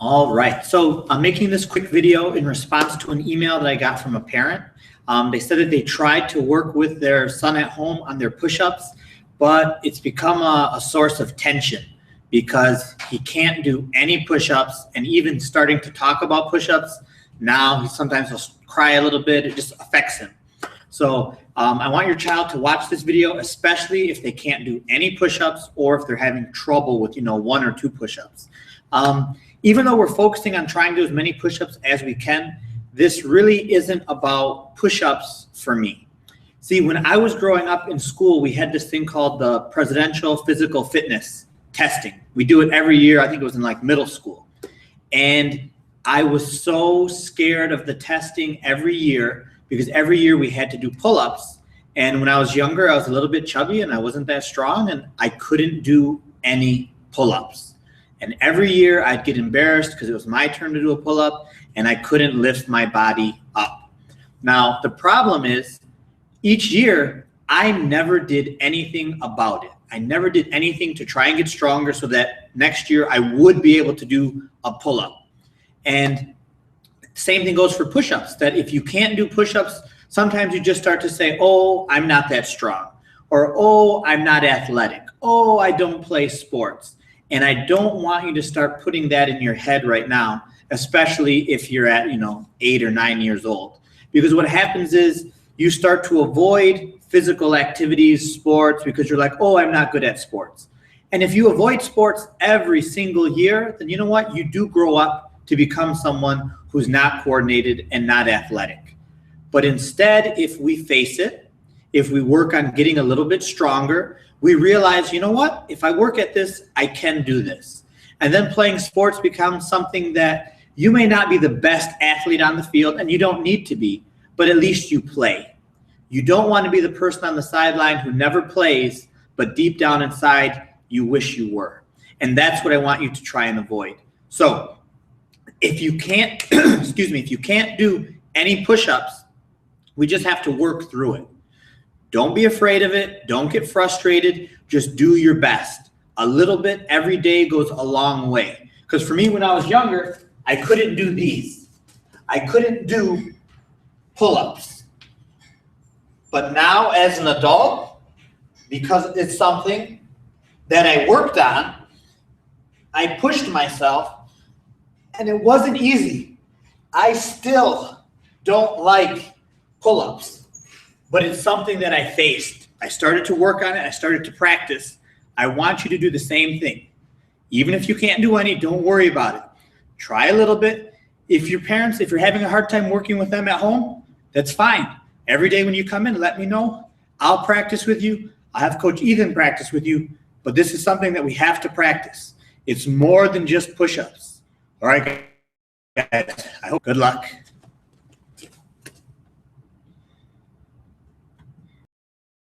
All right, so I'm making this quick video in response to an email that I got from a parent. They said that they tried to work with their son at home on their push-ups, but it's become a source of tension because he can't do any push-ups, and even starting to talk about push-ups, now he sometimes will cry a little bit. It just affects him. So I want your child to watch this video, especially if they can't do any push-ups or if they're having trouble with, 1 or 2 push-ups. Even though we're focusing on trying to do as many push-ups as we can, this really isn't about push-ups for me. See, when I was growing up in school, we had this thing called the Presidential Physical Fitness Testing. We do it every year. I think it was in like middle school. And I was so scared of the testing every year because every year we had to do pull-ups. And when I was younger, I was a little bit chubby and I wasn't that strong and I couldn't do any pull-ups. And every year I'd get embarrassed because it was my turn to do a pull-up and I couldn't lift my body up. Now, the problem is each year I never did anything about it. I never did anything to try and get stronger so that next year I would be able to do a pull-up. And same thing goes for push-ups, that if you can't do push-ups, sometimes you just start to say, oh, I'm not that strong, or oh, I'm not athletic, oh, I don't play sports. And I don't want you to start putting that in your head right now, especially if you're at, 8 or 9 years old. Because what happens is you start to avoid physical activities, sports, because you're like, oh, I'm not good at sports. And if you avoid sports every single year, then you know what? You do grow up to become someone who's not coordinated and not athletic. But instead, if we face it, if we work on getting a little bit stronger, we realize, you know what? If I work at this, I can do this. And then playing sports becomes something that you may not be the best athlete on the field, and you don't need to be, but at least you play. You don't want to be the person on the sideline who never plays, but deep down inside, you wish you were. And that's what I want you to try and avoid. So if you can't, if you can't do any push-ups, we just have to work through it. Don't be afraid of it. Don't get frustrated. Just do your best. A little bit every day goes a long way. Because for me, when I was younger, I couldn't do these. I couldn't do pull-ups. But now as an adult, because it's something that I worked on, I pushed myself, and it wasn't easy. I still don't like pull-ups. But it's something that I faced. I started to work on it. I started to practice. I want you to do the same thing. Even if you can't do any, don't worry about it. Try a little bit. If you're having a hard time working with them at home, that's fine. Every day when you come in, let me know. I'll practice with you. I'll have Coach Ethan practice with you. But this is something that we have to practice. It's more than just push-ups. All right, guys. I hope good luck.